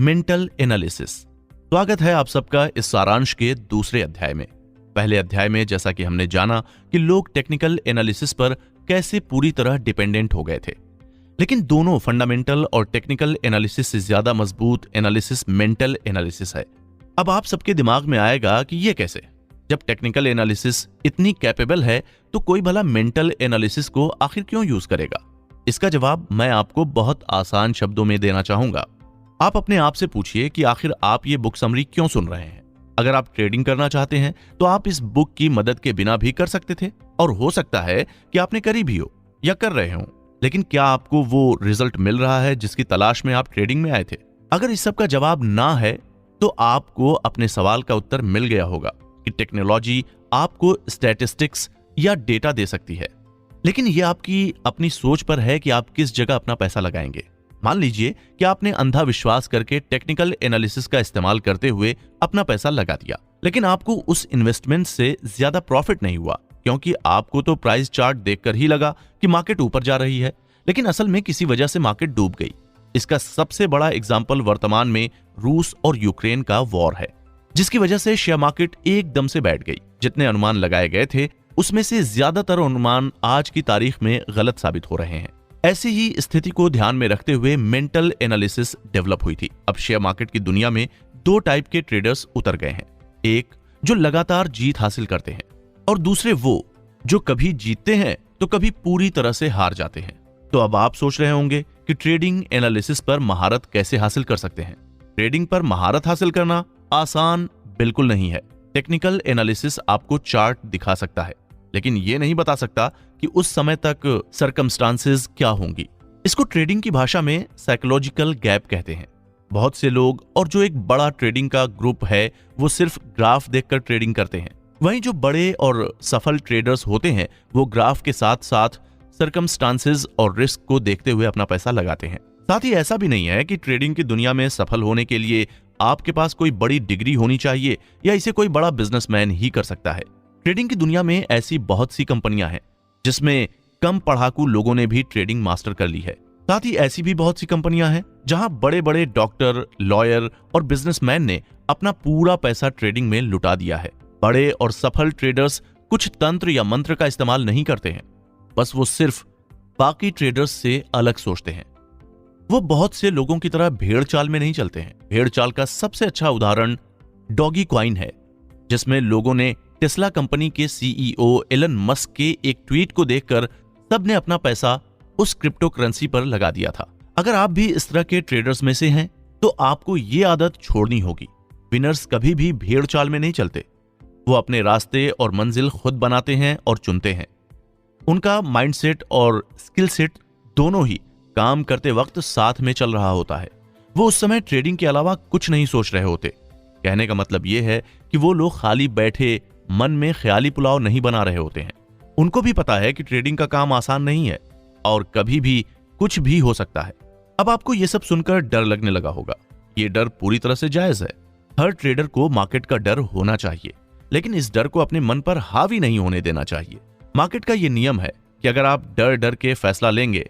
Mental analysis. स्वागत है आप सबका इस सारांश के दूसरे अध्याय में। पहले अध्याय में जैसा कि हमने जाना कि लोग टेक्निकल एनालिसिस पर कैसे पूरी तरह डिपेंडेंट हो गए थे, लेकिन दोनों फंडामेंटल और टेक्निकल एनालिसिस से ज्यादा मजबूत एनालिसिस मेंटल एनालिसिस है। अब आप सबके दिमाग में आएगा कि ये कैसे? जब टेक्निकल एनालिसिस इतनी कैपेबल है तो कोई भला मेंटल एनालिसिस को आखिर क्यों यूज करेगा? इसका जवाब मैं आपको बहुत आसान शब्दों में देना चाहूंगा। आप अपने आप से पूछिए कि आखिर आप ये बुक समरी क्यों सुन रहे हैं। अगर आप ट्रेडिंग करना चाहते हैं तो आप इस बुक की मदद के बिना भी कर सकते थे, और हो सकता है कि आपने करी भी हो या कर रहे हो, लेकिन क्या आपको वो रिजल्ट मिल रहा है जिसकी तलाश में आप ट्रेडिंग में आए थे? अगर इस सब का जवाब ना है तो आपको अपने सवाल का उत्तर मिल गया होगा कि टेक्नोलॉजी आपको स्टैटिस्टिक्स या डेटा दे सकती है, लेकिन यह आपकी अपनी सोच पर है कि आप किस जगह अपना पैसा लगाएंगे। मान लीजिए कि आपने अंधा विश्वास करके टेक्निकल एनालिसिस का इस्तेमाल करते हुए अपना पैसा लगा दिया, लेकिन आपको उस इन्वेस्टमेंट से ज्यादा प्रॉफिट नहीं हुआ, क्योंकि आपको तो प्राइस चार्ट देखकर ही लगा कि मार्केट ऊपर जा रही है, लेकिन असल में किसी वजह से मार्केट डूब गई। इसका सबसे बड़ा एग्जाम्पल वर्तमान में रूस और यूक्रेन का वॉर है, जिसकी वजह से शेयर मार्केट एकदम से बैठ गई। जितने अनुमान लगाए गए थे उसमें से ज्यादातर अनुमान आज की तारीख में गलत साबित हो रहे हैं। ऐसी ही स्थिति को ध्यान में रखते हुए मेंटल एनालिसिस डेवलप हुई थी। अब शेयर मार्केट की दुनिया में दो टाइप के ट्रेडर्स उतर गए हैं, एक जो लगातार जीत हासिल करते हैं और दूसरे वो जो कभी जीतते हैं तो कभी पूरी तरह से हार जाते हैं। तो अब आप सोच रहे होंगे कि ट्रेडिंग एनालिसिस पर महारत कैसे हासिल कर सकते हैं। ट्रेडिंग पर महारत हासिल करना आसान बिल्कुल नहीं है। टेक्निकल एनालिसिस आपको चार्ट दिखा सकता है, लेकिन ये नहीं बता सकता कि उस समय तक सर्कमस्टांसेस क्या होंगी। इसको ट्रेडिंग की भाषा में साइकोलॉजिकल गैप कहते हैं। बहुत से लोग और जो एक बड़ा ट्रेडिंग का ग्रुप है वो सिर्फ ग्राफ देखकर ट्रेडिंग करते हैं, वहीं जो बड़े और सफल ट्रेडर्स होते हैं वो ग्राफ के साथ साथ सर्कमस्टांसेस और रिस्क को देखते हुए अपना पैसा लगाते हैं। साथ ही ऐसा भी नहीं है कि ट्रेडिंग की दुनिया में सफल होने के लिए आपके पास कोई बड़ी डिग्री होनी चाहिए या इसे कोई बड़ा बिजनेसमैन ही कर सकता है। ट्रेडिंग की दुनिया में ऐसी बहुत सी कंपनियां हैं जिसमें कम पढ़ाकू लोगों ने भी ट्रेडिंग मास्टर कर ली है। साथ ही ऐसी भी बहुत सी कंपनियां हैं जहां बड़े बड़े डॉक्टर, लॉयर और बिजनेसमैन ने अपना पूरा पैसा ट्रेडिंग में लुटा दिया है। बड़े और सफल ट्रेडर्स कुछ तंत्र या मंत्र का इस्तेमाल नहीं करते हैं, बस वो सिर्फ बाकी ट्रेडर्स से अलग सोचते हैं। वो बहुत से लोगों की तरह भेड़ चाल में नहीं चलते हैं। भेड़ चाल का सबसे अच्छा उदाहरण डॉगी कॉइन है, जिसमें लोगों ने टेस्ला कंपनी के सीईओ एलन मस्क के एक ट्वीट को देखकर सबने अपना पैसा उस क्रिप्टो करेंसी पर लगा दिया था। अगर आप भी इस तरह के ट्रेडर्स में से हैं तो आपको ये आदत छोड़नी होगी। विनर्स कभी भी भेड़ चाल में नहीं चलते, वो अपने रास्ते और मंजिल खुद बनाते हैं और चुनते हैं। उनका माइंडसेट और स्किल सेट दोनों ही काम करते वक्त साथ में चल रहा होता है। वो उस समय ट्रेडिंग के अलावा कुछ नहीं सोच रहे होते। कहने का मतलब यह है कि वो लोग खाली बैठे मन में ख्याली पुलाव नहीं बना रहे होते हैं। उनको भी पता है कि ट्रेडिंग का काम आसान नहीं है और कभी भी कुछ भी हो सकता है। अब आपको यह सब सुनकर डर लगने लगा होगा। ये डर पूरी तरह से जायज है। हर ट्रेडर को मार्केट का डर होना चाहिए, लेकिन इस डर को अपने मन पर हावी नहीं होने देना चाहिए। मार्केट का यह नियम है कि अगर आप डर डर के फैसला लेंगे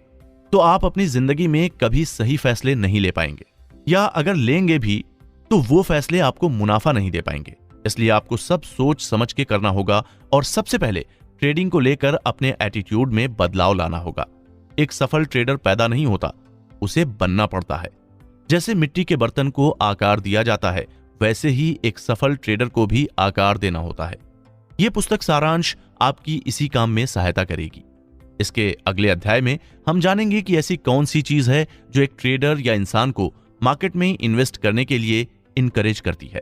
तो आप अपनी जिंदगी में कभी सही फैसले नहीं ले पाएंगे, या अगर लेंगे भी तो वो फैसले आपको मुनाफा नहीं दे पाएंगे। इसलिए आपको सब सोच समझ के करना होगा और सबसे पहले ट्रेडिंग को लेकर अपने एटीट्यूड में बदलाव लाना होगा। एक सफल ट्रेडर पैदा नहीं होता, उसे बनना पड़ता है। जैसे मिट्टी के बर्तन को आकार दिया जाता है, वैसे ही एक सफल ट्रेडर को भी आकार देना होता है। यह पुस्तक सारांश आपकी इसी काम में सहायता करेगी। इसके अगले अध्याय में हम जानेंगे कि ऐसी कौन सी चीज है जो एक ट्रेडर या इंसान को मार्केट में इन्वेस्ट करने के लिए इनकरेज करती है।